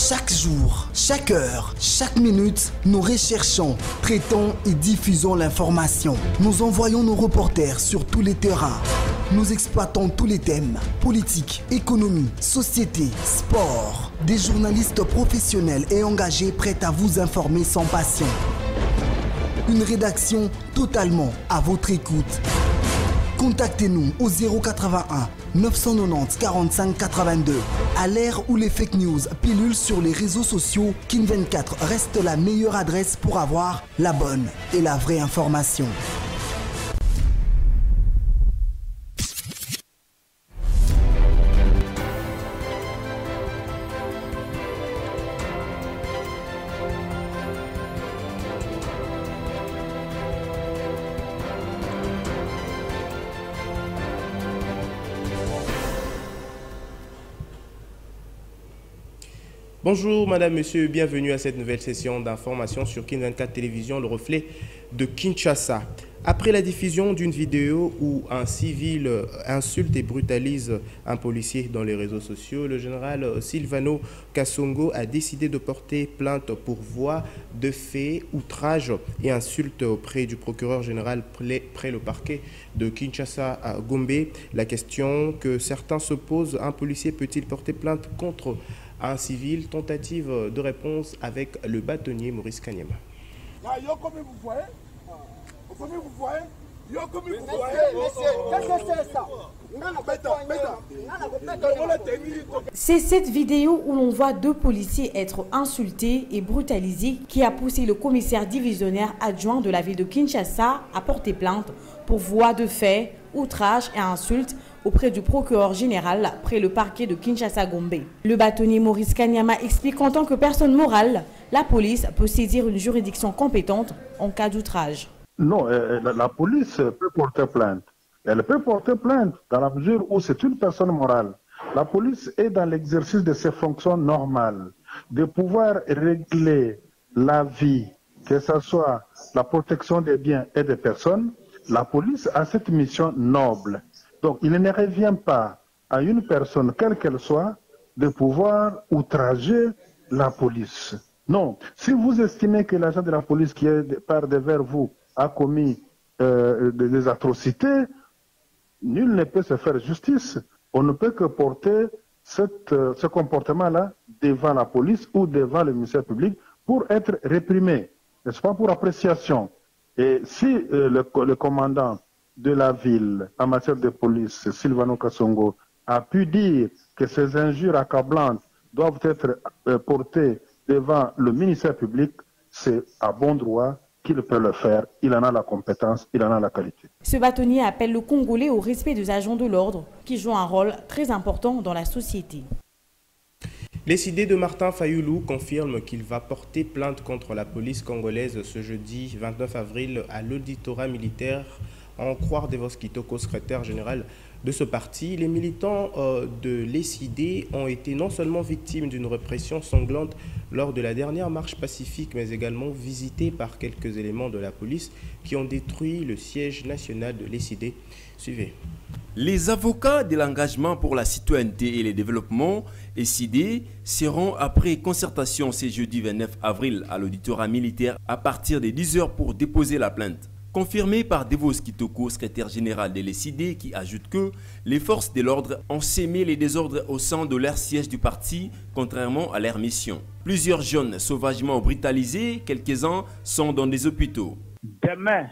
Chaque jour, chaque heure, chaque minute, nous recherchons, traitons et diffusons l'information. Nous envoyons nos reporters sur tous les terrains. Nous exploitons tous les thèmes, politique, économie, société, sport. Des journalistes professionnels et engagés prêts à vous informer sans passion. Une rédaction totalement à votre écoute. Contactez-nous au 081 990 45 82. À l'ère où les fake news pilulent sur les réseaux sociaux, Kin24 reste la meilleure adresse pour avoir la bonne et la vraie information. Bonjour Madame, Monsieur, bienvenue à cette nouvelle session d'information sur Kin24 Télévision, le reflet de Kinshasa. Après la diffusion d'une vidéo où un civil insulte et brutalise un policier dans les réseaux sociaux, le général Silvano Kasongo a décidé de porter plainte pour voie de fait, outrage et insulte auprès du procureur général près le parquet de Kinshasa à Gombe. La question que certains se posent, un policier peut-il porter plainte contre un civil? Tentative de réponse avec le bâtonnier Maurice Kanyama. C'est cette vidéo où l'on voit deux policiers être insultés et brutalisés qui a poussé le commissaire divisionnaire adjoint de la ville de Kinshasa à porter plainte pour voie de fait, outrage et insulte auprès du procureur général près le parquet de Kinshasa-Gombe. Le bâtonnier Maurice Kanyama explique qu'en tant que personne morale, la police peut saisir une juridiction compétente en cas d'outrage. Non, la police peut porter plainte. Elle peut porter plainte dans la mesure où c'est une personne morale. La police est dans l'exercice de ses fonctions normales, de pouvoir régler la vie, que ce soit la protection des biens et des personnes. La police a cette mission noble. Donc, il ne revient pas à une personne, quelle qu'elle soit, de pouvoir outrager la police. Non, si vous estimez que l'agent de la police qui est par devers vous a commis des atrocités, nul ne peut se faire justice. On ne peut que porter ce comportement-là devant la police ou devant le ministère public pour être réprimé, n'est-ce pas, pour appréciation. Et si le commandant de la ville en matière de police, Silvano Kasongo, a pu dire que ces injures accablantes doivent être portées devant le ministère public, c'est à bon droit qu'il peut le faire. Il en a la compétence, il en a la qualité. Ce bâtonnier appelle le Congolais au respect des agents de l'ordre qui jouent un rôle très important dans la société. Les idées de Martin Fayoulou confirment qu'il va porter plainte contre la police congolaise ce jeudi 29 avril à l'auditorat militaire, en croire Devos Kitoko, secrétaire général de ce parti. Les militants de l'ESID ont été non seulement victimes d'une répression sanglante lors de la dernière marche pacifique, mais également visités par quelques éléments de la police qui ont détruit le siège national de l'ESID. Suivez. Les avocats de l'engagement pour la citoyenneté et le développement, ESID, seront après concertation ce jeudi 29 avril à l'auditorat militaire à partir de 10 h pour déposer la plainte. Confirmé par Devos Kitoko, secrétaire général de l'ESID, qui ajoute que les forces de l'ordre ont sémé les désordres au sein de leur siège du parti, contrairement à leur mission. Plusieurs jeunes sauvagement brutalisés, quelques-uns sont dans des hôpitaux. Demain,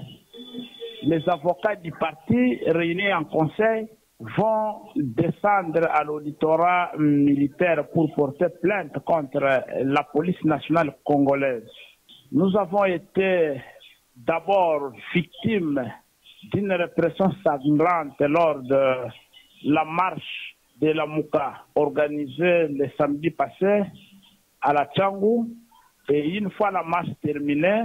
les avocats du parti réunis en conseil vont descendre à l'auditorat militaire pour porter plainte contre la police nationale congolaise. Nous avons été d'abord victimes d'une répression sanglante lors de la marche de la Mouka organisée le samedi passé à la Tchangou. Et une fois la marche terminée,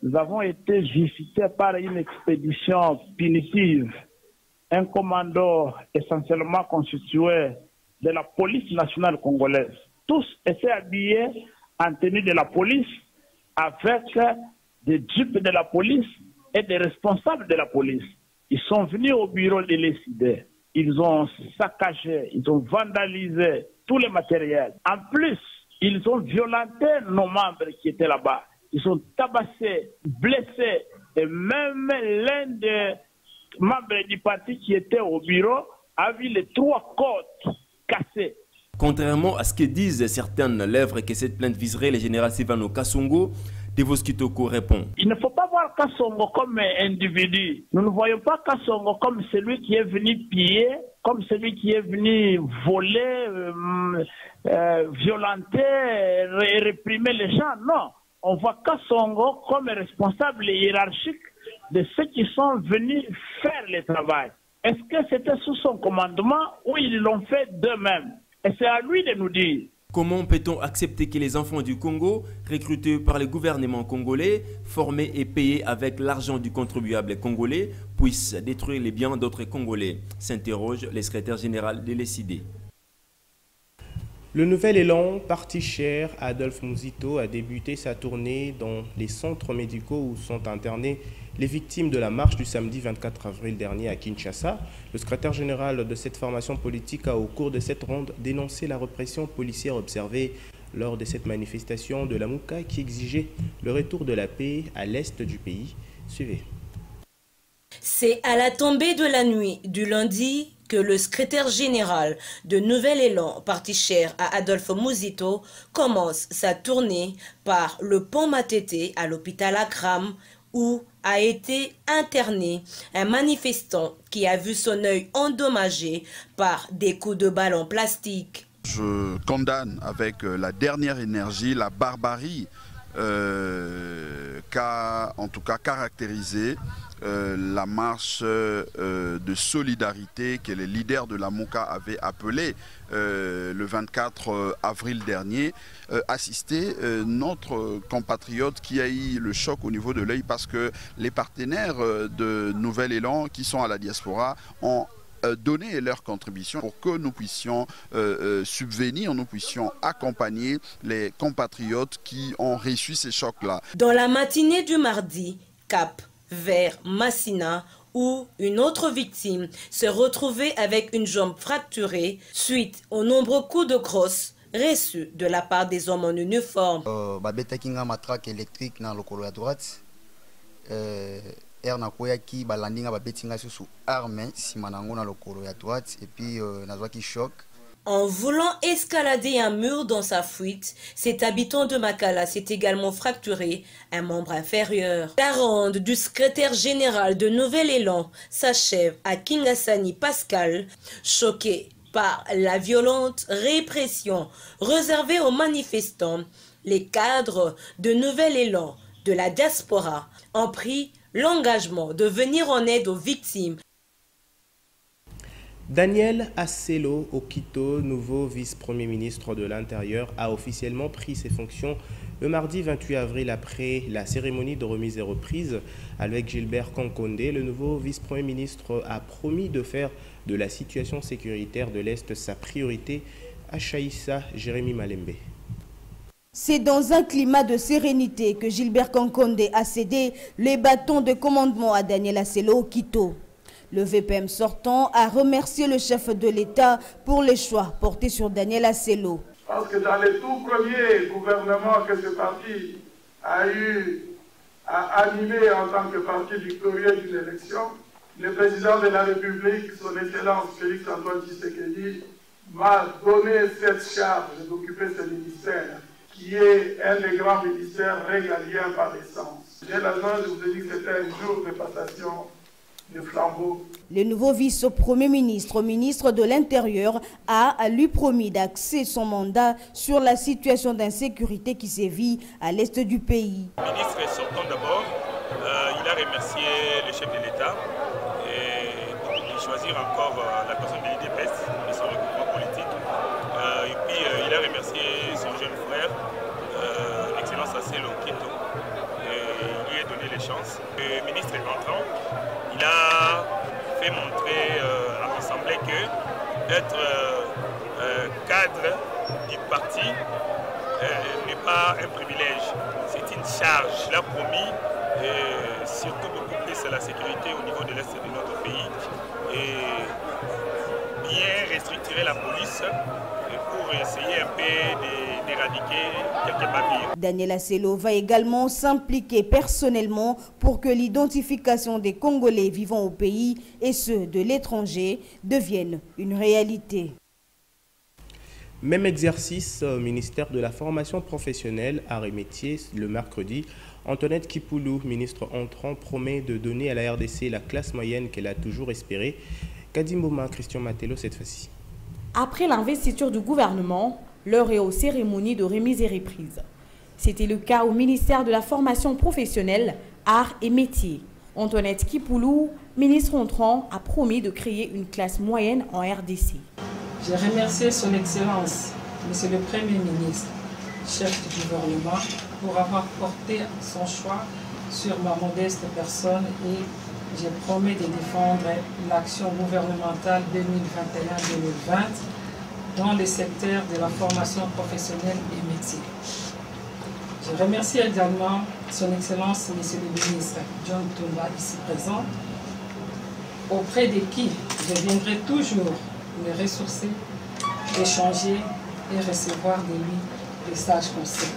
nous avons été visités par une expédition punitive, un commando essentiellement constitué de la police nationale congolaise. Tous étaient habillés en tenue de la police avec des jeeps de la police et des responsables de la police. Ils sont venus au bureau de l'ESID. Ils ont saccagé, ils ont vandalisé tous les matériels. En plus, Ils ont violenté nos membres qui étaient là-bas. Ils ont tabassé, blessé, et même l'un des membres du parti qui était au bureau a vu les 3 côtes cassées. Contrairement à ce que disent certaines lèvres que cette plainte viserait le général Silvano Kasongo, Devos Kitoko répond. Il ne faut pas voir Kasongo comme un individu. Nous ne voyons pas Kasongo comme celui qui est venu piller, comme celui qui est venu voler, violenter, réprimer les gens. Non, on voit Kasongo comme responsable hiérarchique de ceux qui sont venus faire le travail. Est-ce que c'était sous son commandement ou ils l'ont fait d'eux-mêmes? Et c'est à lui de nous dire. Comment peut-on accepter que les enfants du Congo, recrutés par le gouvernement congolais, formés et payés avec l'argent du contribuable congolais, puissent détruire les biens d'autres Congolais? S'interroge le secrétaire général de l'ECD. Le nouvel élan Parti cher Adolphe Muzito a débuté sa tournée dans les centres médicaux où sont internées les victimes de la marche du samedi 24 avril dernier à Kinshasa. Le secrétaire général de cette formation politique a au cours de cette ronde dénoncé la répression policière observée lors de cette manifestation de la Mouka qui exigeait le retour de la paix à l'est du pays. Suivez. C'est à la tombée de la nuit du lundi que le secrétaire général de Nouvel Élan, parti cher à Adolphe Muzito, commence sa tournée par le pont Matete à l'hôpital Akram, où a été interné un manifestant qui a vu son œil endommagé par des coups de balle en plastique. Je condamne avec la dernière énergie la barbarie qu'a en tout cas caractérisé la marche de solidarité que les leaders de la MOCA avaient appelée le 24 avril dernier, assister notre compatriote qui a eu le choc au niveau de l'œil parce que les partenaires de Nouvel Élan qui sont à la diaspora ont donner leur contribution pour que nous puissions subvenir, nous puissions accompagner les compatriotes qui ont reçu ces chocs-là. Dans la matinée du mardi, cap vers Massina, où une autre victime se retrouvait avec une jambe fracturée suite aux nombreux coups de crosse reçus de la part des hommes en uniforme. Babetakinga matraque électrique dans le colo à droite. Nakoyaki balandinga babetinga sous arme simanango na lokolo ya droite et puis nazwaki choc. En voulant escalader un mur dans sa fuite, cet habitant de Makala s'est également fracturé un membre inférieur. La ronde du secrétaire général de Nouvel Élan s'achève à Kingasani Pascal, choqué par la violente répression réservée aux manifestants. Les cadres de Nouvel Élan de la diaspora ont pris l'engagement de venir en aide aux victimes. Daniel Asselo Okito, nouveau vice-premier ministre de l'Intérieur, a officiellement pris ses fonctions le mardi 28 avril après la cérémonie de remise et reprise avec Gilbert Kankonde. Le nouveau vice-premier ministre a promis de faire de la situation sécuritaire de l'Est sa priorité. Achaïssa Jérémy Malembe. C'est dans un climat de sérénité que Gilbert Kankonde a cédé les bâtons de commandement à Daniel Asselo Okito. Le VPM sortant a remercié le chef de l'État pour les choix portés sur Daniel Asselo. Parce que dans les tout premiers gouvernements que ce parti a eu à animer en tant que parti victorieux d'une élection, le président de la République, son Excellence Félix-Antoine Tshisekedi, m'a donné cette charge d'occuper ce ministère, qui est un des grands ministères régaliens par essence. J'ai la chance de vous dire que c'était un jour de passation de flambeau. Le nouveau vice-premier ministre, ministre de l'Intérieur, a lui promis d'axer son mandat sur la situation d'insécurité qui sévit à l'est du pays. Le ministre sortant d'abord, il a remercié le chef de l'État et de choisir encore la personne de l'IDPS et son regroupement politique. Et puis il a remercié son jeune frère, l'excellence Asselo Okito, et il lui a donné les chances. Le ministre est entrant. Il a fait montrer à l'Assemblée que d'être cadre du parti n'est pas un privilège, c'est une charge. Il a promis surtout beaucoup plus la sécurité au niveau de l'Est de notre pays et bien restructurer la police pour pour essayer un peu d'éradiquer quelques papillons. Daniel Asselo va également s'impliquer personnellement pour que l'identification des Congolais vivant au pays et ceux de l'étranger devienne une réalité. Même exercice au ministère de la formation professionnelle, arts et métiers, le mercredi. Antoinette Kipoulou, ministre entrant, promet de donner à la RDC la classe moyenne qu'elle a toujours espérée. Kadimboma, Christian Matelo cette fois-ci. Après l'investiture du gouvernement, l'heure est aux cérémonies de remise et reprise. C'était le cas au ministère de la formation professionnelle, arts et métiers. Antoinette Kipoulou, ministre entrant, a promis de créer une classe moyenne en RDC. J'ai remercié son Excellence, Monsieur le Premier ministre, chef du gouvernement, pour avoir porté son choix sur ma modeste personne et j'ai promis de défendre l'action gouvernementale 2021-2020 dans les secteurs de la formation professionnelle et métier. Je remercie également son Excellence, Monsieur le ministre John Tumba, ici présent, auprès de qui je viendrai toujours me ressourcer, échanger et recevoir de lui des sages conseils.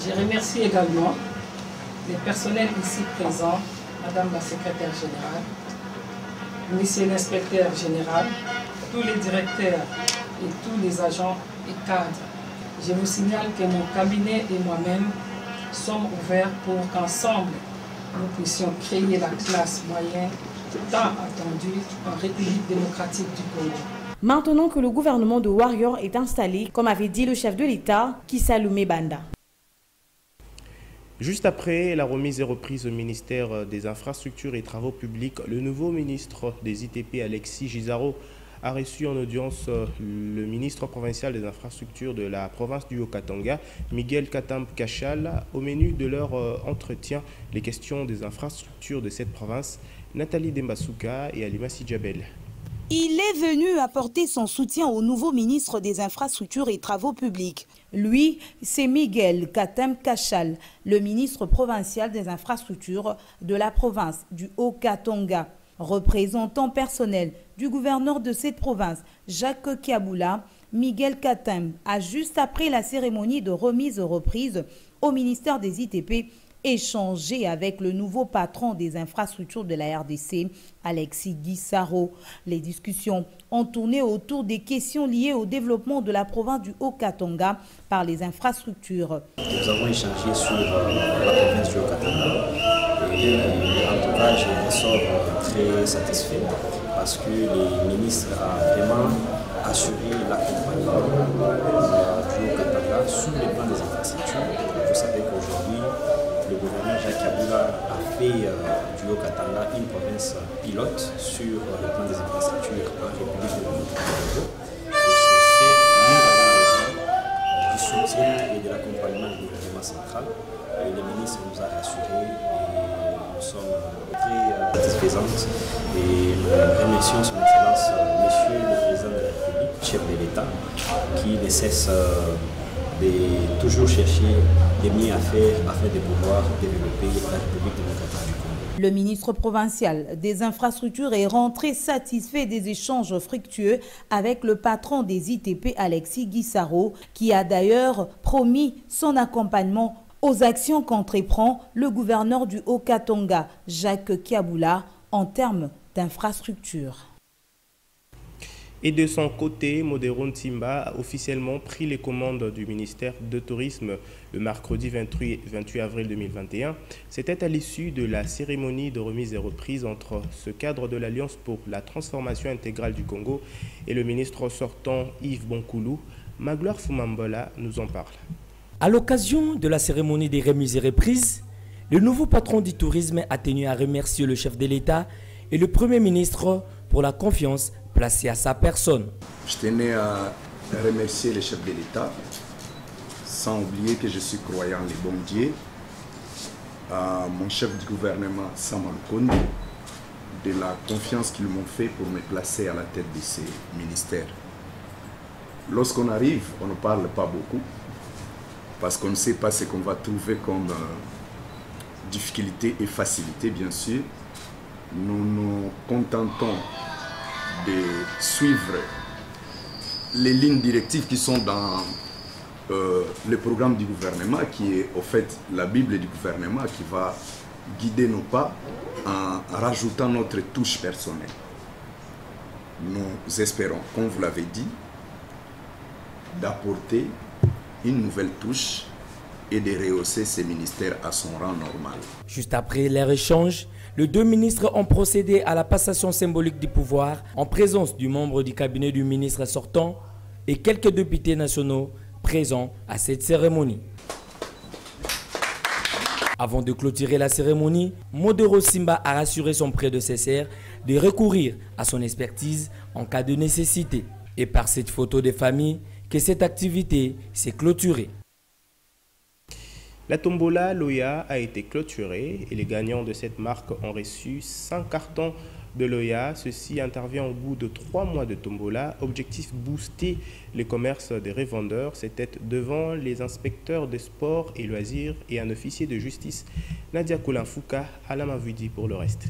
Je remercie également les personnels ici présents, Madame la secrétaire générale, Monsieur l'inspecteur général, tous les directeurs et tous les agents et cadres. Je vous signale que mon cabinet et moi-même sommes ouverts pour qu'ensemble nous puissions créer la classe moyenne tant attendue en République démocratique du Congo. Maintenant que le gouvernement de Warrior est installé, comme avait dit le chef de l'État, Kisaloumé Banda. Juste après la remise et reprise au ministère des Infrastructures et Travaux Publics, le nouveau ministre des ITP, Alexis Gisaro, a reçu en audience le ministre provincial des Infrastructures de la province du Haut-Katanga, Miguel Katamb Kachal. Au menu de leur entretien, les questions des infrastructures de cette province, Nathalie Dembasuka et Alima Sidjabel. Il est venu apporter son soutien au nouveau ministre des Infrastructures et Travaux Publics. Lui, c'est Miguel Katamb Kachal, le ministre provincial des Infrastructures de la province du Haut-Katanga. Représentant personnel du gouverneur de cette province, Jacques Kiaboula, Miguel Katamb a, juste après la cérémonie de remise-reprise au ministère des ITP, échangé avec le nouveau patron des infrastructures de la RDC, Alexis Gisaro. Les discussions ont tourné autour des questions liées au développement de la province du Haut-Katanga par les infrastructures. Nous avons échangé sur la province du Haut-Katanga et en tout cas je ressors très satisfait parce que le ministre a vraiment assuré l'accompagnement du Haut-Katanga sur le plan des infrastructures. Vous savez qu'aujourd'hui, le gouverneur Jacques Kaboula a fait du Haut-Katanga une province pilote sur le plan des infrastructures en République démocratique du Congo. Et sur ce, nous avons du soutien et de l'accompagnement du gouvernement central. Le ministre nous a rassurés et nous sommes très satisfaisantes. Et nous remercions son Excellence, Monsieur le Président de la République, chef de l'État, qui ne cesse de toujours chercher des mieux à faire afin de pouvoir développer la République démocratique du Congo. Le ministre provincial des infrastructures est rentré satisfait des échanges fructueux avec le patron des ITP, Alexis Gisaro, qui a d'ailleurs promis son accompagnement aux actions qu'entreprend le gouverneur du Haut-Katanga, Jacques Kiaboula, en termes d'infrastructures. Et de son côté, Moderon Timba a officiellement pris les commandes du ministère de Tourisme le mercredi 28 avril 2021. C'était à l'issue de la cérémonie de remise et reprise entre ce cadre de l'Alliance pour la transformation intégrale du Congo et le ministre sortant Yves Bonkoulou. Magloire Fumambola nous en parle. À l'occasion de la cérémonie des remises et reprises, le nouveau patron du tourisme a tenu à remercier le chef de l'État et le Premier ministre pour la confiance placée à sa personne. Je tenais à remercier le chef de l'État, sans oublier que je suis croyant les bons dieux, à mon chef du gouvernement, Samuel Kondi, de la confiance qu'ils m'ont fait pour me placer à la tête de ces ministères. Lorsqu'on arrive, on ne parle pas beaucoup, parce qu'on ne sait pas ce qu'on va trouver comme difficulté et facilité, bien sûr. Nous nous contentons de suivre les lignes directives qui sont dans le programme du gouvernement, qui est au fait la Bible du gouvernement, qui va guider nos pas en rajoutant notre touche personnelle. Nous espérons, comme vous l'avez dit, d'apporter une nouvelle touche et de rehausser ces ministères à son rang normal. Juste après leur échange, les deux ministres ont procédé à la passation symbolique du pouvoir en présence du membre du cabinet du ministre sortant et quelques députés nationaux présents à cette cérémonie. Avant de clôturer la cérémonie, Modero Simba a rassuré son prédécesseur de recourir à son expertise en cas de nécessité. Et par cette photo de famille, que cette activité s'est clôturée. La tombola Loya a été clôturée et les gagnants de cette marque ont reçu 100 cartons de Loya. Ceci intervient au bout de 3 mois de tombola. Objectif, booster le commerce des revendeurs. C'était devant les inspecteurs de sport et loisirs et un officier de justice. Nadia Koulanfouka, Alama Vudi pour le reste.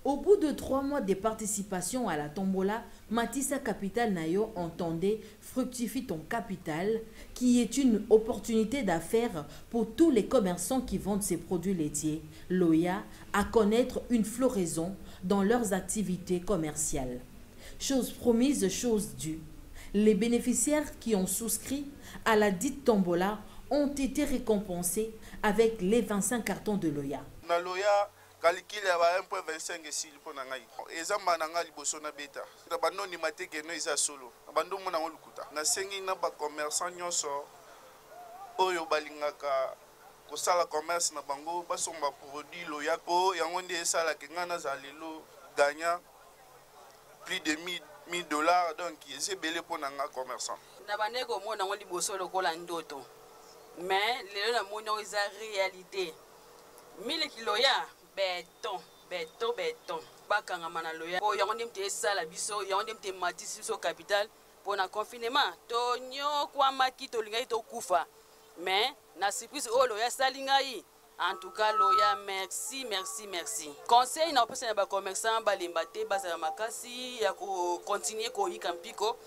Au bout de 3 mois de participation à la tombola, Matissa Capital Nayo entendait fructifie ton capital, qui est une opportunité d'affaires pour tous les commerçants qui vendent ces produits laitiers, Loya, à connaître une floraison dans leurs activités commerciales. Chose promise, chose due. Les bénéficiaires qui ont souscrit à la dite tombola ont été récompensés avec les 25 cartons de Loya. Kalikile ya 1.25 esili po na ngai ezamba na ngai liboso na beta na banoni mateke no eza solo bando mona ngolukuta na sengi na ba commerçant nyonso oyo balingaka kosala commerce na bango basomba produit Loya po yango nde esala ke ngana za lelo gagnant plus de $1000 donc ezebele po na nga commerçant na baneko mona ngo liboso lokola ndoto mais lelo na mona eza réalité 1000 kiloya béton. Bakanga mana Loya. Po yango ndemte sala biso, yango ndemte matisi biso capital pour na confinement. To nyo kwa maki to lingai to kufa. Mais na surprise o Loya salingai. En tout cas Loya merci. Conseil na opesa na ba commerçant ba lembate ba za makasi ya ko continuer ko yikampiko.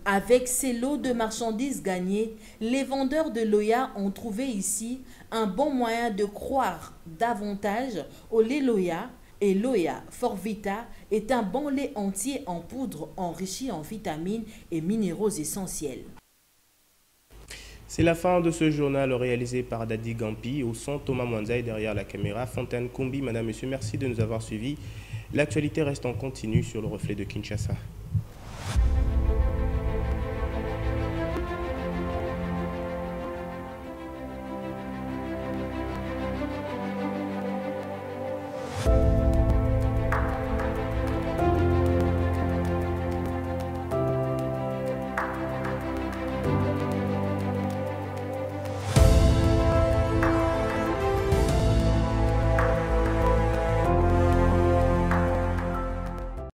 Avec ces lots de marchandises gagnés, les vendeurs de Loya ont trouvé ici un bon moyen de croire davantage au lait Loya. Et Loya Forvita est un bon lait entier en poudre enrichi en vitamines et minéraux essentiels. C'est la fin de ce journal réalisé par Dadi Gampi. Au son, Thomas Mwanzaï derrière la caméra. Fontaine Kombi, madame, monsieur, merci de nous avoir suivis. L'actualité reste en continu sur le reflet de Kinshasa.